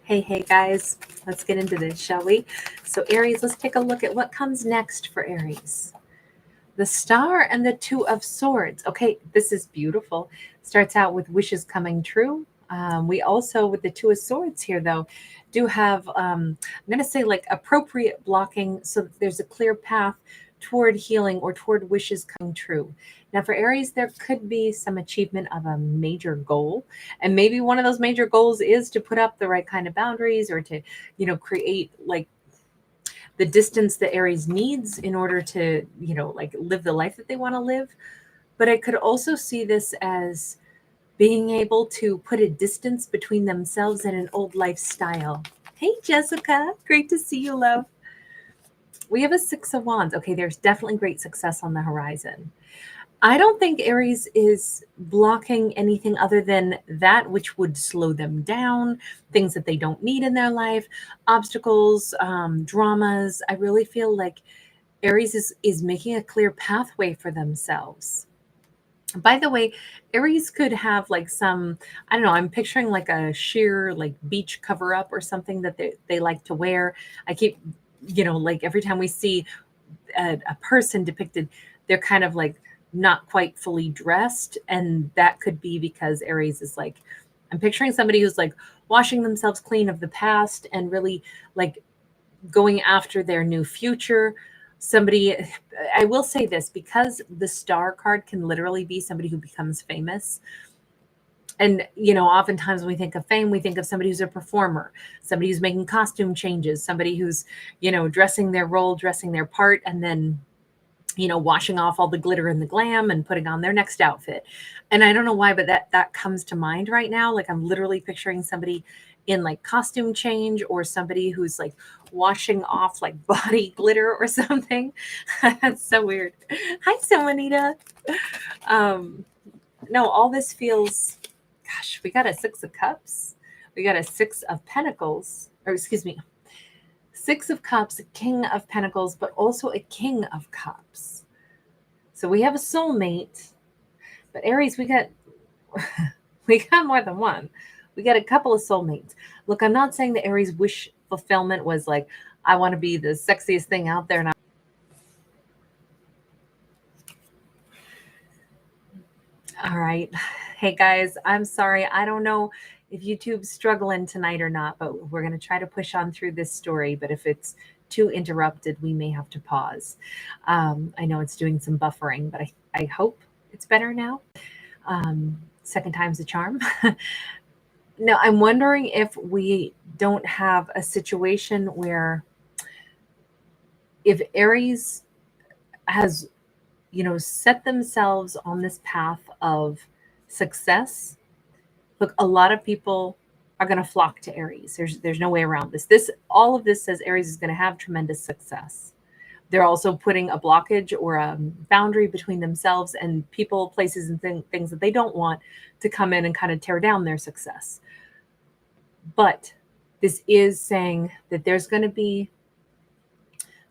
Hey guys, let's get into this, shall we? So Aries, let's take a look at what comes next for Aries. The Star and the Two of Swords. Okay, this is beautiful. Starts out with wishes coming true. We also, with the Two of Swords here, though, do have, I'm going to say like appropriate blocking so that there's a clear path toward healing or toward wishes coming true. Now, for Aries, there could be some achievement of a major goal. And maybe one of those major goals is to put up the right kind of boundaries or to, create like the distance that Aries needs in order to, like live the life that they want to live. But I could also see this as being able to put a distance between themselves and an old lifestyle. Hey, Jessica, great to see you, love. We have a Six of Wands. Okay, there's definitely great success on the horizon. I don't think Aries is blocking anything other than that which would slow them down, things that they don't need in their life, obstacles, dramas. I really feel like Aries is making a clear pathway for themselves. By the way, Aries could have like some, I don't know, I'm picturing like a sheer like beach cover up or something that they like to wear. I keep, like every time we see a person depicted, they're kind of like not quite fully dressed. And that could be because Aries is like, I'm picturing somebody who's like washing themselves clean of the past and really like going after their new future. Somebody, I will say this, because the Star card can literally be somebody who becomes famous. And, oftentimes when we think of fame, we think of somebody who's a performer, somebody who's making costume changes, somebody who's, dressing their role, dressing their part, and then, washing off all the glitter and the glam and putting on their next outfit. And I don't know why, but that comes to mind right now. Like I'm literally picturing somebody in like costume change or somebody who's like washing off like body glitter or something. That's so weird. Hi, Semanita. No, all this feels, gosh, we got a Six of Cups. We got a Six of Pentacles, or excuse me, Six of Cups, a King of Pentacles, but also a King of Cups. So we have a soulmate, but Aries, we got more than one. We got a couple of soulmates. Look, I'm not saying the Aries wish fulfillment was like, I want to be the sexiest thing out there. And all right. Hey guys, I'm sorry. I don't know if YouTube's struggling tonight or not, but we're going to try to push on through this story. But if it's too interrupted, we may have to pause. I know it's doing some buffering, but I hope it's better now. Second time's a charm. Now, I'm wondering if we don't have a situation where if Aries has, set themselves on this path of success. Look, a lot of people are going to flock to Aries. There's no way around this. All of this says Aries is going to have tremendous success. They're also putting a blockage or a boundary between themselves and people, places, and things that they don't want to come in and kind of tear down their success. But this is saying that there's going to be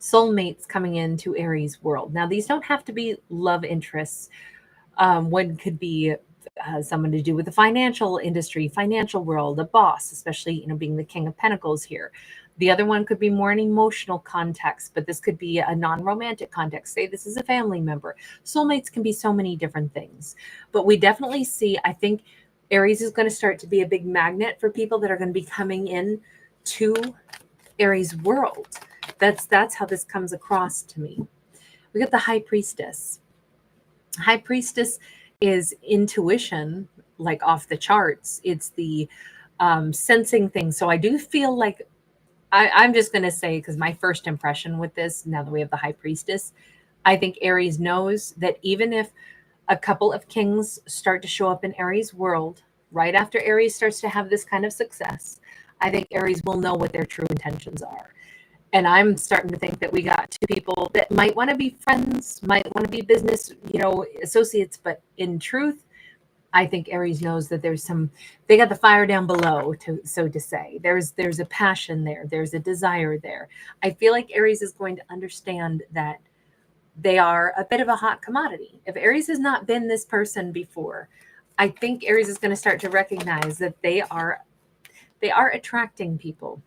soulmates coming into Aries world. Now, these don't have to be love interests. One could be someone to do with the financial industry, financial world, a boss, especially, being the King of Pentacles here. The other one could be more an emotional context, but this could be a non-romantic context. Say this is a family member. Soulmates can be so many different things, but we definitely see, I think Aries is going to start to be a big magnet for people that are going to be coming in to Aries world. That's how this comes across to me. We got the High Priestess. High Priestess is intuition, like off the charts. It's the sensing things. So I do feel like I'm just going to say, because my first impression with this, now that we have the High Priestess, I think Aries knows that even if a couple of kings start to show up in Aries world, right after Aries starts to have this kind of success, I think Aries will know what their true intentions are. And I'm starting to think that we got two people that might want to be friends, might want to be business, associates, but in truth, I think Aries knows that they got the fire down below, so to say. There's a passion there. There's a desire there. I feel like Aries is going to understand that they are a bit of a hot commodity. If Aries has not been this person before, I think Aries is going to start to recognize that they They are attracting people.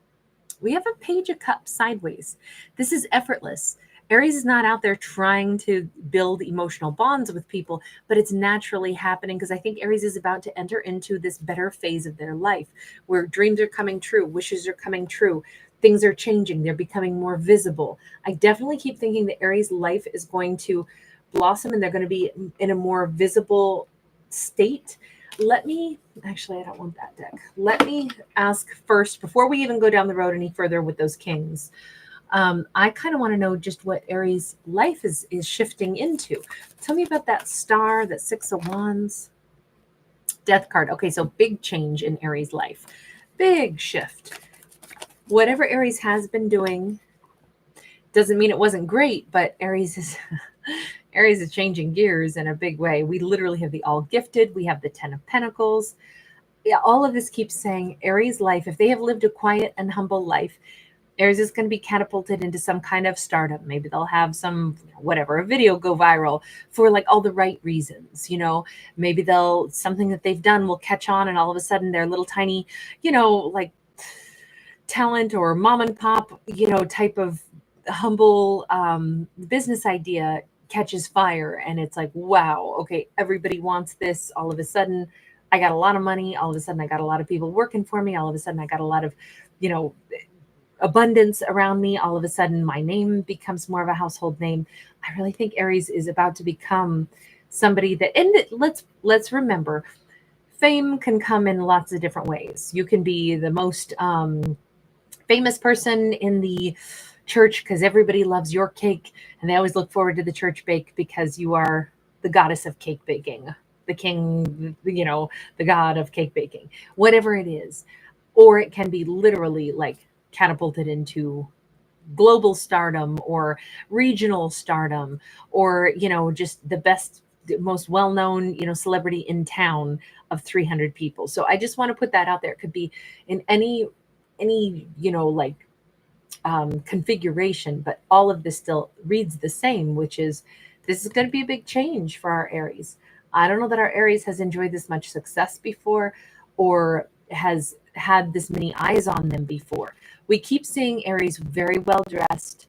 We have a Page of Cups sideways. This is effortless. Aries is not out there trying to build emotional bonds with people, but it's naturally happening because I think Aries is about to enter into this better phase of their life where dreams are coming true, wishes are coming true, things are changing, they're becoming more visible. I definitely keep thinking that Aries life is going to blossom and they're going to be in a more visible state. Let me, actually, I don't want that deck. Let me ask first, before we even go down the road any further with those kings, I kind of want to know just what Aries life is shifting into. Tell me about that star, that Six of Wands, Death card. Okay, so big change in Aries life. Big shift. Whatever Aries has been doing doesn't mean it wasn't great, but Aries is Aries is changing gears in a big way. We literally have the All Gifted. We have the Ten of Pentacles. Yeah, all of this keeps saying Aries life, if they have lived a quiet and humble life, Aries is going to be catapulted into some kind of stardom. Maybe they'll have some, whatever, a video go viral for like all the right reasons. Maybe something that they've done will catch on and all of a sudden their little tiny, like talent or mom and pop, type of humble business idea catches fire. And it's like, wow, okay, everybody wants this. All of a sudden, I got a lot of money. All of a sudden, I got a lot of people working for me. All of a sudden, I got a lot of, abundance around me. All of a sudden, my name becomes more of a household name. I really think Aries is about to become somebody that, and let's remember, fame can come in lots of different ways. You can be the most famous person in the church because everybody loves your cake and they always look forward to the church bake because you are the goddess of cake baking, the king, the god of cake baking, whatever it is. Or it can be literally like catapulted into global stardom or regional stardom or, just the best, most well-known, celebrity in town of 300 people. So I just want to put that out there. It could be in any, configuration, but all of this still reads the same, which is this is going to be a big change for our Aries. I don't know that our Aries has enjoyed this much success before or has had this many eyes on them before. We keep seeing Aries very well dressed.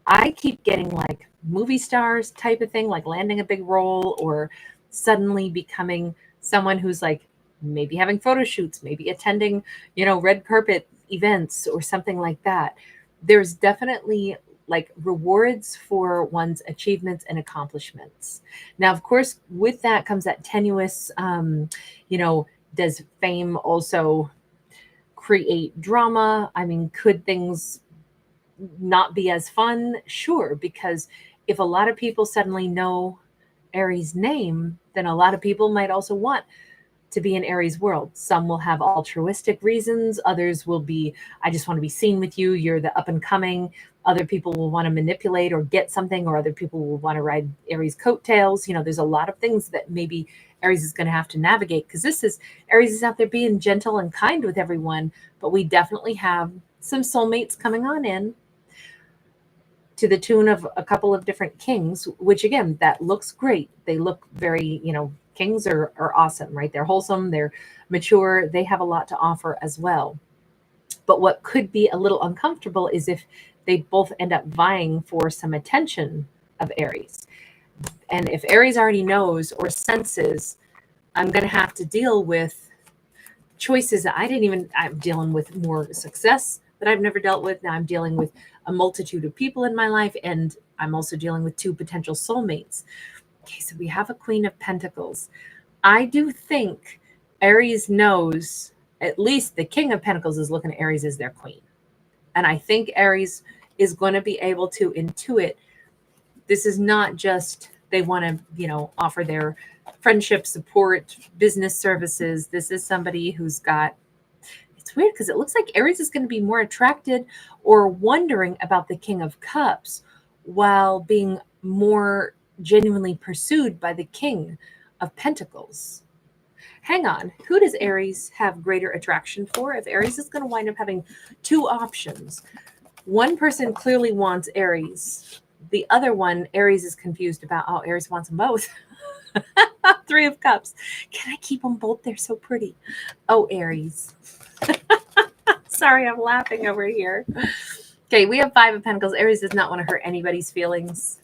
I keep getting like movie stars type of thing, like landing a big role or suddenly becoming someone who's like maybe having photo shoots, maybe attending, red carpet events or something like that. There's definitely like rewards for one's achievements and accomplishments. Now, of course, with that comes that tenuous, does fame also create drama? I mean, could things not be as fun? Sure, because if a lot of people suddenly know Aries' name, then a lot of people might also want to be in Aries world. Some will have altruistic reasons. Others will be, I just want to be seen with you. You're the up and coming. Other people will want to manipulate or get something, or other people will want to ride Aries coattails. There's a lot of things that maybe Aries is going to have to navigate because Aries is out there being gentle and kind with everyone, but we definitely have some soulmates coming on in to the tune of a couple of different kings, which again, that looks great. They look very, kings are awesome, right? They're wholesome, they're mature, they have a lot to offer as well. But what could be a little uncomfortable is if they both end up vying for some attention of Aries. And if Aries already knows or senses, I'm going to have to deal with choices that I'm dealing with more success that I've never dealt with. Now I'm dealing with a multitude of people in my life, and I'm also dealing with two potential soulmates. Okay, so we have a Queen of Pentacles. I do think Aries knows, at least the King of Pentacles is looking at Aries as their queen. And I think Aries is going to be able to intuit this is not just they want to, offer their friendship, support, business services. This is somebody who's got, it's weird because it looks like Aries is going to be more attracted or wondering about the King of Cups while being more genuinely pursued by the King of Pentacles. Hang on, who does Aries have greater attraction for? If Aries is going to wind up having two options, one person clearly wants Aries. The other one, Aries is confused about, oh, Aries wants them both. Three of Cups. Can I keep them both? They're so pretty. Oh, Aries. Sorry, I'm laughing over here. Okay, we have Five of Pentacles. Aries does not want to hurt anybody's feelings.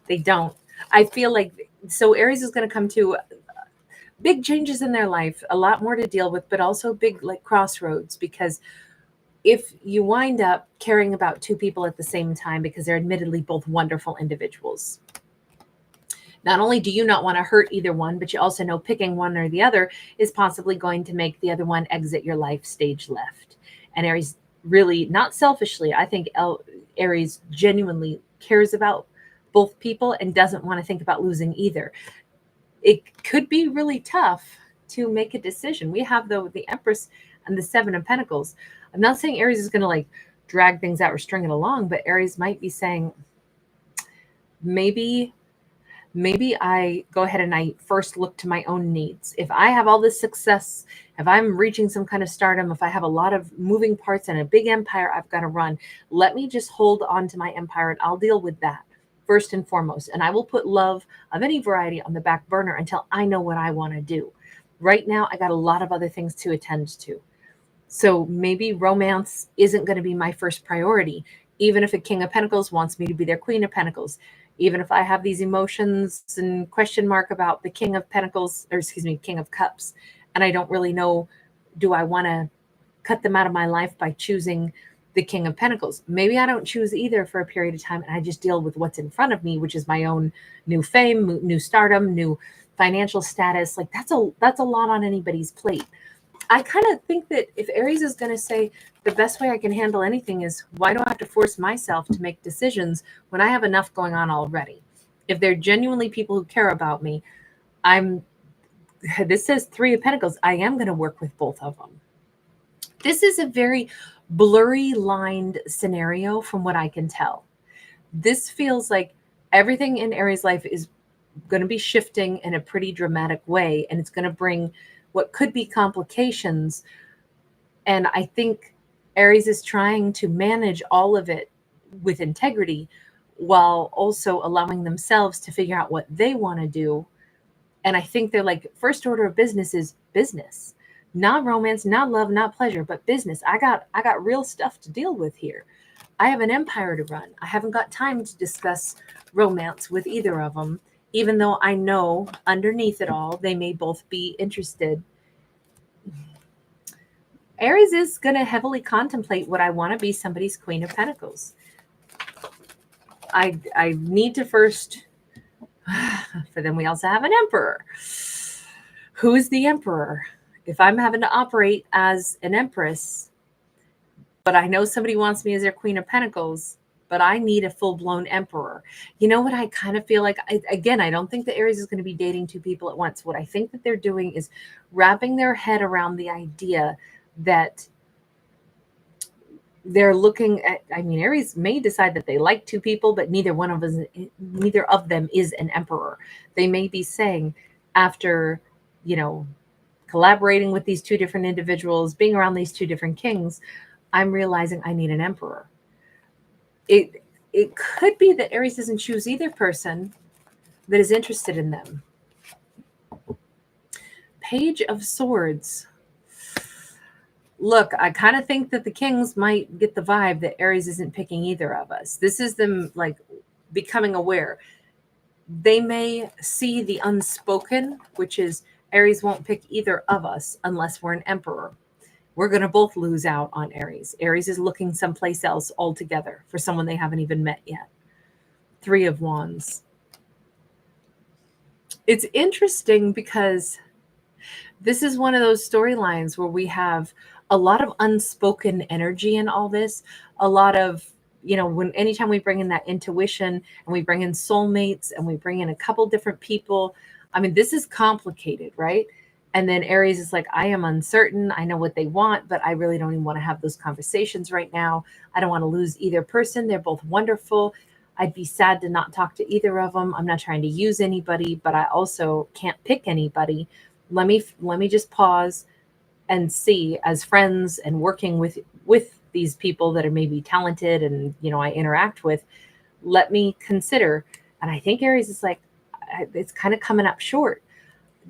They don't. I feel like, so Aries is going to come to big changes in their life, a lot more to deal with, but also big like crossroads, because if you wind up caring about two people at the same time, because they're admittedly both wonderful individuals, not only do you not want to hurt either one, but you also know picking one or the other is possibly going to make the other one exit your life stage left. And Aries really, not selfishly, I think Aries genuinely cares about both people and doesn't want to think about losing either. It could be really tough to make a decision. We have the Empress and the Seven of Pentacles. I'm not saying Aries is going to like drag things out or string it along, but Aries might be saying, maybe I go ahead and I first look to my own needs. If I have all this success, if I'm reaching some kind of stardom, if I have a lot of moving parts and a big empire I've got to run, let me just hold on to my empire and I'll deal with that first and foremost. And I will put love of any variety on the back burner until I know what I want to do. Right now, I got a lot of other things to attend to. So maybe romance isn't going to be my first priority, even if a King of Pentacles wants me to be their Queen of Pentacles. Even if I have these emotions and question mark about the King of Pentacles, or excuse me, King of Cups, and I don't really know, do I want to cut them out of my life by choosing the King of Pentacles? Maybe I don't choose either for a period of time and I just deal with what's in front of me, which is my own new fame, new stardom, new financial status. Like that's a lot on anybody's plate. I kind of think that if Aries is going to say the best way I can handle anything is, why do I have to force myself to make decisions when I have enough going on already? If they're genuinely people who care about me, this says Three of Pentacles. I am going to work with both of them. This is a very blurry lined scenario from what I can tell. This feels like everything in Aries' life is going to be shifting in a pretty dramatic way, and it's going to bring what could be complications. And I think Aries is trying to manage all of it with integrity while also allowing themselves to figure out what they want to do. And I think they're like, first order of business is business, not romance, not love, not pleasure, but business. I got real stuff to deal with here. I have an empire to run. I haven't got time to discuss romance with either of them, even though I know underneath it all, they may both be interested. Aries is going to heavily contemplate, would I want to be somebody's Queen of Pentacles? I need to first, for then we also have an Emperor. Who is the Emperor? If I'm having to operate as an Empress, but I know somebody wants me as their Queen of Pentacles, but I need a full-blown Emperor. You know what I kind of feel like? Again, I don't think that Aries is going to be dating two people at once. What I think that they're doing is wrapping their head around the idea that they're looking at, I mean, Aries may decide that they like two people, but neither of them is an emperor. They may be saying, after, collaborating with these two different individuals, being around these two different kings, I'm realizing I need an emperor. It could be that Aries doesn't choose either person that is interested in them. Page of Swords. Look, I kind of think that the kings might get the vibe that Aries isn't picking either of us. This is them like becoming aware. They may see the unspoken, which is Aries won't pick either of us unless we're an emperor. We're going to both lose out on Aries. Aries is looking someplace else altogether for someone they haven't even met yet. Three of Wands. It's interesting because this is one of those storylines where we have a lot of unspoken energy in all this. A lot of, anytime we bring in that intuition and we bring in soulmates and we bring in a couple different people, I mean, this is complicated, right? And then Aries is like, I am uncertain. I know what they want, but I really don't even want to have those conversations right now. I don't want to lose either person. They're both wonderful. I'd be sad to not talk to either of them. I'm not trying to use anybody, but I also can't pick anybody. Let me just pause and see, as friends and working with these people that are maybe talented and, I interact with, let me consider. And I think Aries is like, it's kind of coming up short.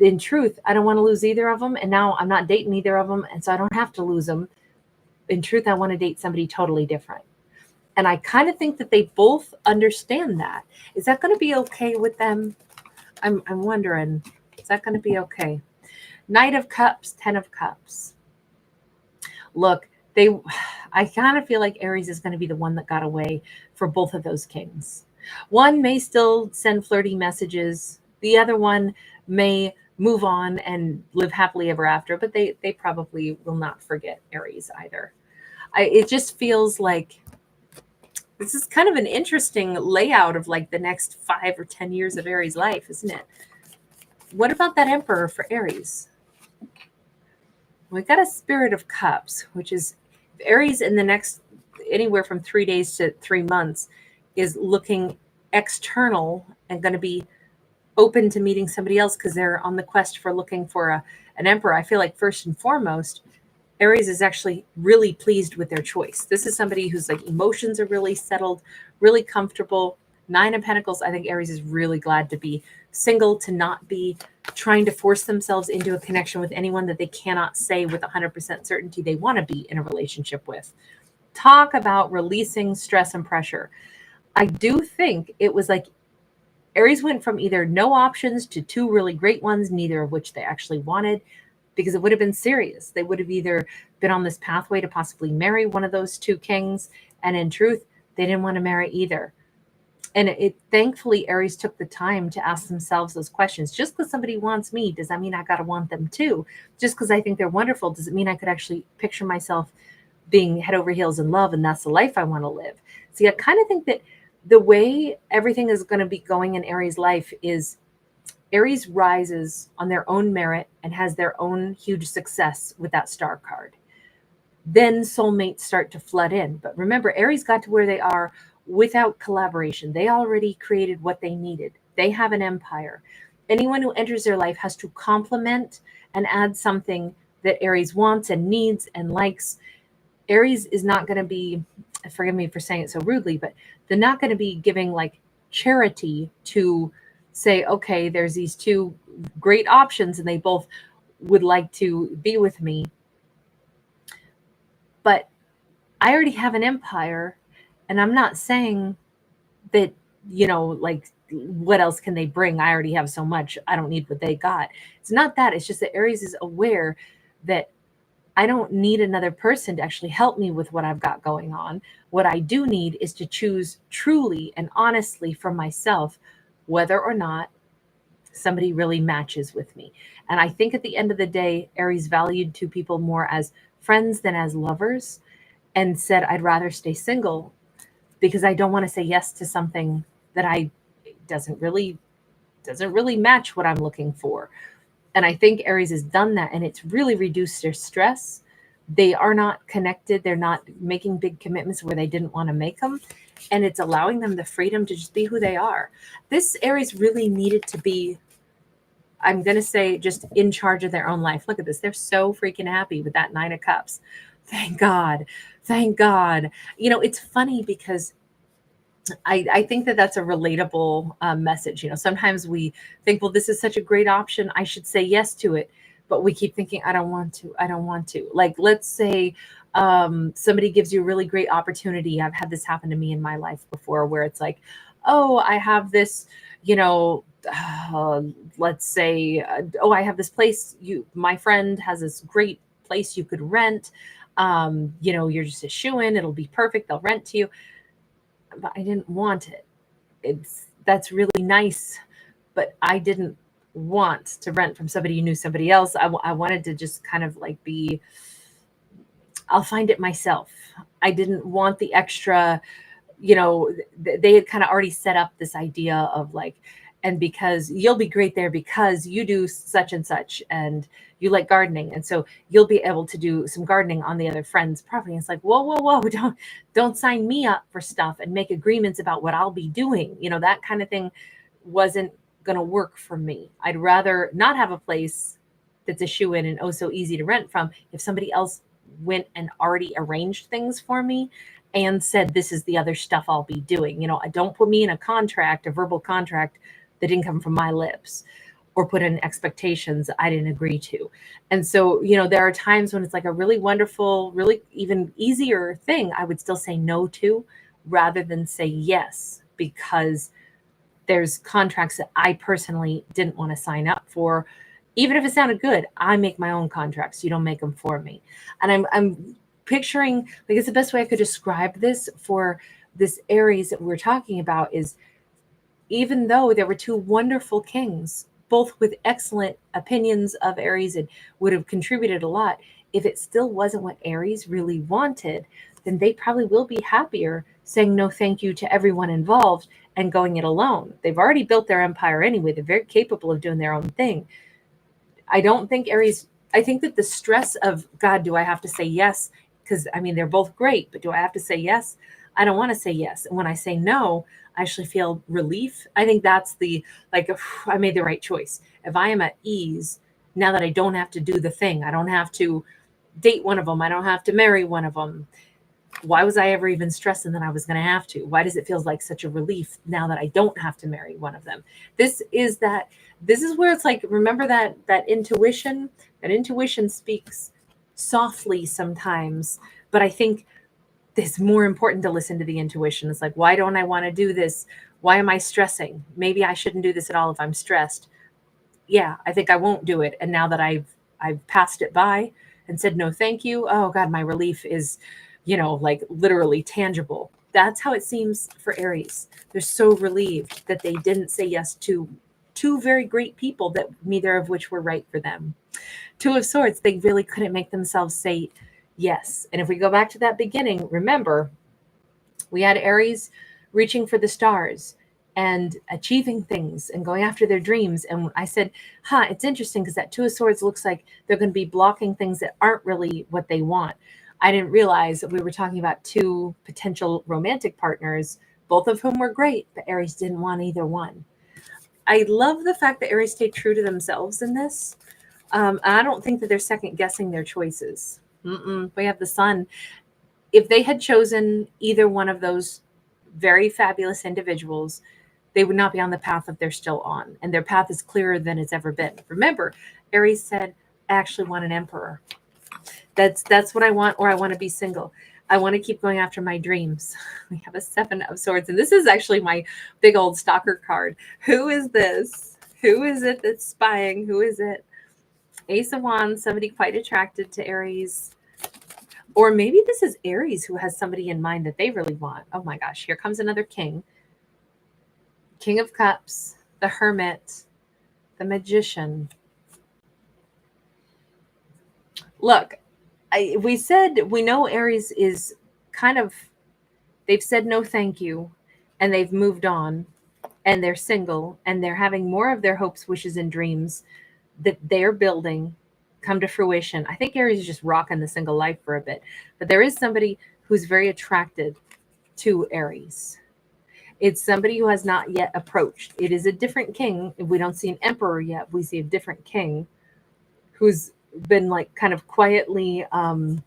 In truth, I don't want to lose either of them. And now I'm not dating either of them. And so I don't have to lose them. in truth, I want to date somebody totally different. And I kind of think that they both understand that. Is that going to be okay with them? I'm wondering, is that going to be okay? Knight of Cups, 10 of Cups. Look, I kind of feel like Aries is going to be the one that got away for both of those kings. One may still send flirty messages. The other one may move on and live happily ever after, but they probably will not forget Aries either. It just feels like this is kind of an interesting layout of like the next 5 or 10 years of Aries' life, isn't it? What about that Emperor for Aries? We've got a Spirit of Cups, which is Aries in the next anywhere from 3 days to 3 months is looking external and going to be open to meeting somebody else because they're on the quest for looking for an emperor. I feel like first and foremost, Aries is actually really pleased with their choice. This is somebody whose like emotions are really settled, really comfortable. 9 of Pentacles, I think Aries is really glad to be single, to not be trying to force themselves into a connection with anyone that they cannot say with 100% certainty they want to be in a relationship with. Talk about releasing stress and pressure. I do think it was like Aries went from either no options to 2 really great ones, neither of which they actually wanted, because it would have been serious. They would have either been on this pathway to possibly marry one of those 2 kings, and in truth, they didn't want to marry either. And thankfully, Aries took the time to ask themselves those questions. Just because somebody wants me, does that mean I got to want them too? Just because I think they're wonderful, does it mean I could actually picture myself being head over heels in love and that's the life I want to live? See, I kind of think that the way everything is going to be going in Aries' life is Aries rises on their own merit and has their own huge success with that star card. Then soulmates start to flood in. But remember, Aries got to where they are without collaboration. They already created what they needed. They have an empire. Anyone who enters their life has to complement and add something that Aries wants and needs and likes. Aries is not going to be, forgive me for saying it so rudely, but they're not going to be giving like charity to say, okay, there's these 2 great options and they both would like to be with me. But I already have an empire, and I'm not saying that, like, what else can they bring? I already have so much. I don't need what they got. It's not that. It's just that Aries is aware that I don't need another person to actually help me with what I've got going on. What I do need is to choose truly and honestly for myself whether or not somebody really matches with me. And I think at the end of the day, Aries valued 2 people more as friends than as lovers, and said, I'd rather stay single because I don't want to say yes to something that doesn't really match what I'm looking for. And I think Aries has done that, and it's really reduced their stress. They are not connected. They're not making big commitments where they didn't want to make them. And it's allowing them the freedom to just be who they are. This Aries really needed to be, I'm going to say, just in charge of their own life. Look at this. They're so freaking happy with that 9 of Cups. Thank God. Thank God. It's funny because I think that that's a relatable message. Sometimes we think, well, this is such a great option, I should say yes to it. But we keep thinking, I don't want to. Like, let's say somebody gives you a really great opportunity. I've had this happen to me in my life before, where it's like, oh, I have this, let's say, I have this place. My friend has this great place you could rent. You're just a shoo-in. It'll be perfect. They'll rent to you. But I didn't want it. That's really nice, but I didn't want to rent from somebody who knew somebody else. I wanted to just kind of like I'll find it myself. I didn't want the extra, they had kind of already set up this idea of like, and because you'll be great there because you do such and such and you like gardening. And so you'll be able to do some gardening on the other friend's property. And it's like, whoa, don't sign me up for stuff and make agreements about what I'll be doing. That kind of thing wasn't going to work for me. I'd rather not have a place that's a shoe-in and oh so easy to rent from if somebody else went and already arranged things for me and said, this is the other stuff I'll be doing. Don't put me in a verbal contract that didn't come from my lips. or put in expectations I didn't agree to. And so, there are times when it's like a really wonderful, really even easier thing I would still say no to rather than say yes, because there's contracts that I personally didn't want to sign up for. Even if it sounded good, I make my own contracts. You don't make them for me. And I'm picturing, like, it's the best way I could describe this for this Aries that we're talking about is, even though there were two wonderful kings, both with excellent opinions of Aries and would have contributed a lot, if it still wasn't what Aries really wanted, then they probably will be happier saying no thank you to everyone involved and going it alone. They've already built their empire anyway. They're very capable of doing their own thing. I don't think Aries, I think that the stress of, God, do I have to say yes? Because I mean, they're both great, but do I have to say yes? I don't want to say yes. And when I say no, I actually feel relief. I think that's the, like, I made the right choice. If I am at ease, now that I don't have to do the thing, I don't have to date one of them, I don't have to marry one of them. Why was I ever even stressing that I was going to have to? Why does it feel like such a relief now that I don't have to marry one of them? This is where it's like, remember that intuition, speaks softly sometimes, but I think it's more important to listen to the intuition. It's like, why don't I want to do this? Why am I stressing? Maybe I shouldn't do this at all if I'm stressed. Yeah, I think I won't do it. And now that I've passed it by and said no thank you, oh God, my relief is, like literally tangible. That's how it seems for Aries. They're so relieved that they didn't say yes to two very great people that neither of which were right for them. Two of Swords, they really couldn't make themselves say yes. And if we go back to that beginning, remember, we had Aries reaching for the stars and achieving things and going after their dreams. And I said, it's interesting because that Two of Swords looks like they're going to be blocking things that aren't really what they want. I didn't realize that we were talking about two potential romantic partners, both of whom were great, but Aries didn't want either one. I love the fact that Aries stayed true to themselves in this. I don't think that they're second guessing their choices. We have the Sun. If they had chosen either one of those very fabulous individuals, they would not be on the path that they're still on. And their path is clearer than it's ever been. Remember, Aries said, I actually want an emperor. That's what I want, or I want to be single. I want to keep going after my dreams. We have a Seven of Swords, and this is actually my big old stalker card. Who is this? Who is it that's spying? Who is it? Ace of Wands, somebody quite attracted to Aries. Or maybe this is Aries who has somebody in mind that they really want. Oh my gosh, here comes another king. King of Cups, the Hermit, the Magician. Look, we know Aries is kind of, they've said no thank you, and they've moved on, and they're single, and they're having more of their hopes, wishes, and dreams that they're building come to fruition. I think Aries is just rocking the single life for a bit, but there is somebody who's very attracted to Aries. It's somebody who has not yet approached. It is a different king. If we don't see an emperor yet, we see a different king who's been like kind of quietly, kind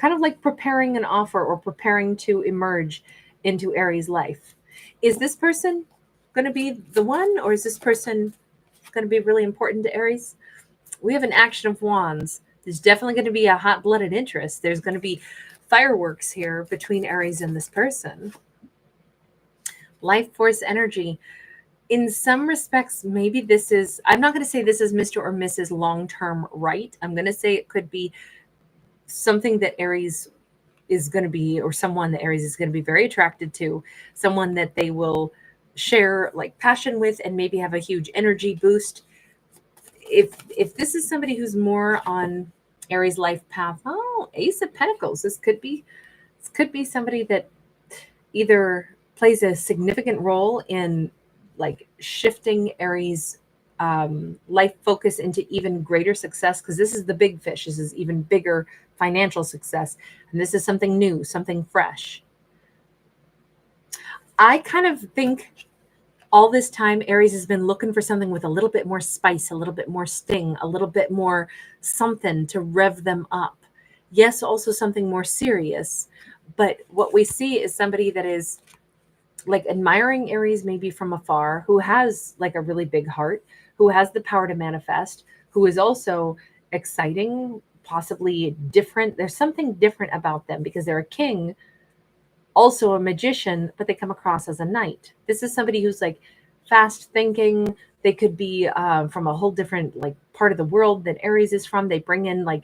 of like preparing an offer or preparing to emerge into Aries' life. Is this person going to be the one, or is this person going to be really important to Aries? We have an Action of Wands. There's definitely going to be a hot-blooded interest. There's going to be fireworks here between Aries and this person. Life force energy. In some respects, maybe this is, I'm not going to say this is Mr. or Mrs. long-term right. I'm going to say it could be something that Aries is going to be, or someone that Aries is going to be very attracted to, someone that they will share like passion with and maybe have a huge energy boost. If this is somebody who's more on Aries' life path, Ace of Pentacles, this could be somebody that either plays a significant role in like shifting Aries' life focus into even greater success, because this is the big fish. This is even bigger financial success, and this is something new, something fresh. I kind of think all this time Aries has been looking for something with a little bit more spice, a little bit more sting, a little bit more something to rev them up. Yes, also something more serious, but what we see is somebody that is like admiring Aries maybe from afar, who has like a really big heart, who has the power to manifest, who is also exciting, possibly different. There's something different about them because they're a king, also a magician, but they come across as a knight. This is somebody who's like fast thinking. They could be from a whole different like part of the world that Aries is from. They bring in like,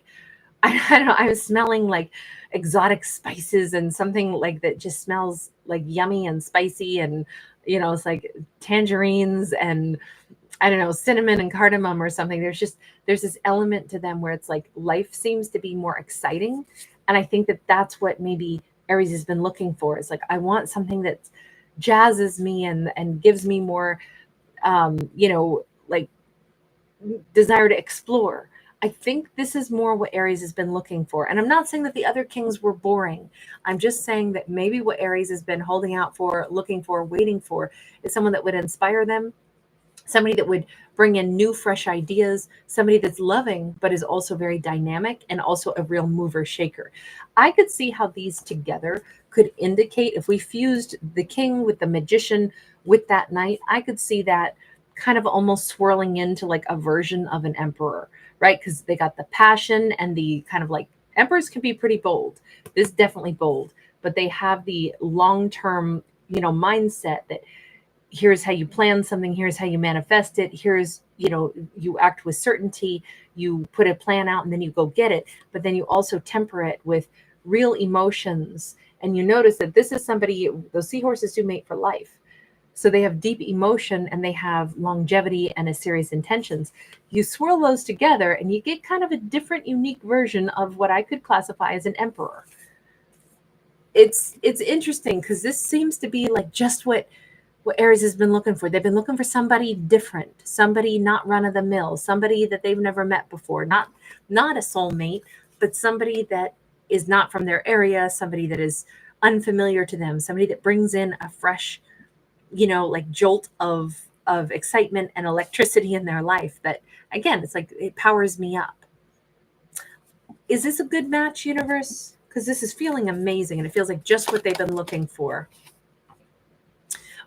I don't know, I was smelling like exotic spices and something like that just smells like yummy and spicy. And, it's like tangerines and I don't know, cinnamon and cardamom or something. There's this element to them where it's like life seems to be more exciting. And I think that that's what maybe Aries has been looking for. It's like, I want something that jazzes me and gives me more, like desire to explore. I think this is more what Aries has been looking for. And I'm not saying that the other kings were boring. I'm just saying that maybe what Aries has been holding out for, looking for, waiting for is someone that would inspire them, somebody that would bring in new, fresh ideas, somebody that's loving, but is also very dynamic and also a real mover shaker. I could see how these together could indicate, if we fused the king with the magician with that knight, I could see that kind of almost swirling into like a version of an emperor, right? Because they got the passion and the kind of like, emperors can be pretty bold. This is definitely bold, but they have the long-term, mindset that here's how you plan something, here's how you manifest it, here's, you act with certainty, you put a plan out and then you go get it, but then you also temper it with real emotions. And you notice that this is somebody, those seahorses do mate for life. So they have deep emotion and they have longevity and a serious intentions. You swirl those together and you get kind of a different, unique version of what I could classify as an emperor. It's interesting because this seems to be like just what Aries has been looking for. They've been looking for somebody different, somebody not run of the mill, somebody that they've never met before, not a soulmate, but somebody that is not from their area, somebody that is unfamiliar to them, somebody that brings in a fresh, like jolt of excitement and electricity in their life that, again, it's like it powers me up. Is this a good match, universe? Because this is feeling amazing and it feels like just what they've been looking for.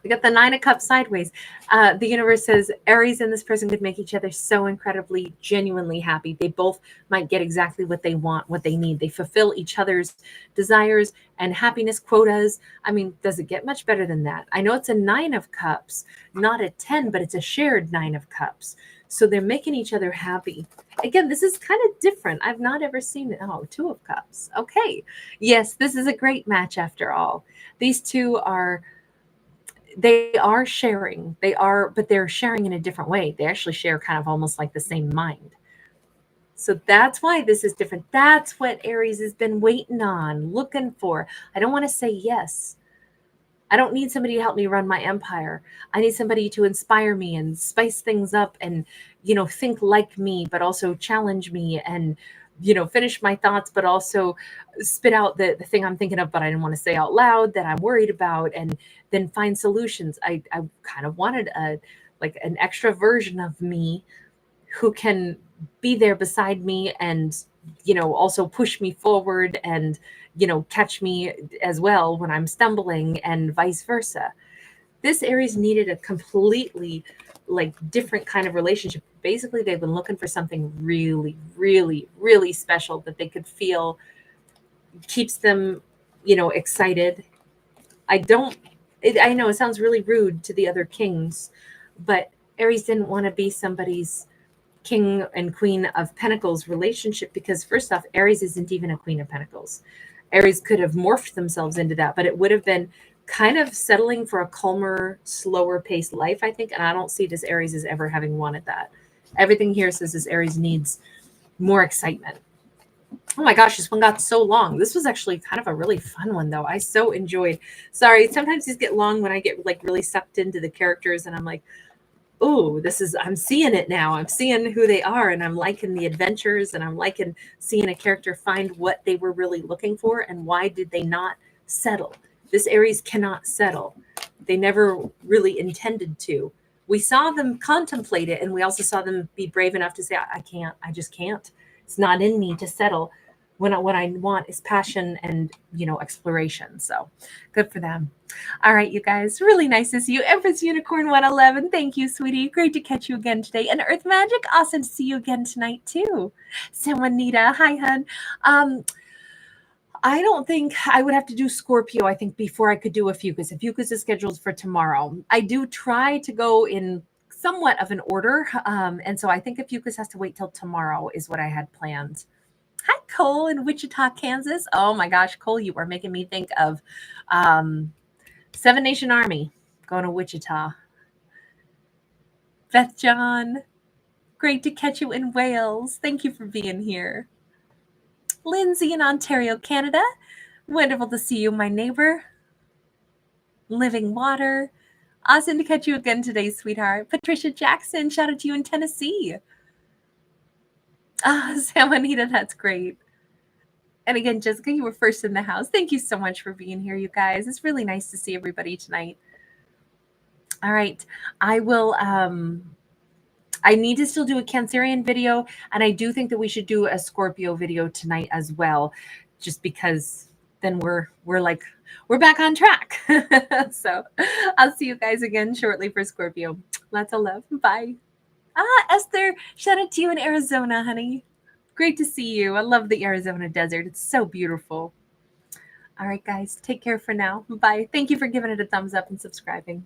We got the 9 of Cups sideways. The universe says Aries and this person could make each other so incredibly, genuinely happy. They both might get exactly what they want, what they need. They fulfill each other's desires and happiness quotas. I mean, does it get much better than that? I know it's a 9 of Cups, not a 10, but it's a shared 9 of Cups. So they're making each other happy. Again, this is kind of different. I've not ever seen it. Oh, 2 of Cups. Okay. Yes, this is a great match after all. These two they are sharing, but they're sharing in a different way. They actually share kind of almost like the same mind. So that's why this is different. That's what Aries has been waiting on, looking for. I don't want to say yes. I don't need somebody to help me run my empire. I need somebody to inspire me and spice things up and, think like me, but also challenge me and, finish my thoughts, but also spit out the thing I'm thinking of, but I didn't want to say out loud that I'm worried about, and then find solutions. I kind of wanted an extra version of me who can be there beside me and, also push me forward and, catch me as well when I'm stumbling and vice versa. This Aries needed a completely different kind of relationship. Basically, they've been looking for something really, really, really special that they could feel keeps them, excited. I know it sounds really rude to the other kings, but Aries didn't want to be somebody's King and Queen of Pentacles relationship because, first off, Aries isn't even a Queen of Pentacles. Aries could have morphed themselves into that, but it would have been kind of settling for a calmer, slower paced life, I think. And I don't see this Aries as ever having wanted that. Everything here says this Aries needs more excitement. Oh my gosh, this one got so long. This was actually kind of a really fun one, though. I so enjoyed. Sorry, sometimes these get long when I get really sucked into the characters and I'm like, oh, I'm seeing it now. I'm seeing who they are and I'm liking the adventures and I'm liking seeing a character find what they were really looking for and why did they not settle. This Aries cannot settle. They never really intended to. We saw them contemplate it and we also saw them be brave enough to say, I can't, I just can't. It's not in me to settle. What I want is passion and, exploration. So good for them. All right, you guys, really nice to see you. Empress Unicorn 111, thank you, sweetie. Great to catch you again today. And Earth Magic, awesome to see you again tonight too. So Anita, hi, hun. I don't think I would have to do Scorpio, I think, before I could do Ophiuchus. Ophiuchus is scheduled for tomorrow. I do try to go in somewhat of an order. And so I think Ophiuchus has to wait till tomorrow is what I had planned. Hi, Cole in Wichita, Kansas. Oh my gosh, Cole, you are making me think of Seven Nation Army going to Wichita. Beth John, great to catch you in Wales. Thank you for being here. Lindsay in Ontario, Canada. Wonderful to see you, my neighbor. Living Water. Awesome to catch you again today, sweetheart. Patricia Jackson, shout out to you in Tennessee. Sam Anita, that's great. And again, Jessica, you were first in the house. Thank you so much for being here, you guys. It's really nice to see everybody tonight. All right. I will I need to still do a Cancerian video, and I do think that we should do a Scorpio video tonight as well, just because then we're back on track. So I'll see you guys again shortly for Scorpio. Lots of love. Bye. Esther, shout out to you in Arizona, honey. Great to see you. I love the Arizona desert. It's so beautiful. All right, guys, take care for now. Bye. Thank you for giving it a thumbs up and subscribing.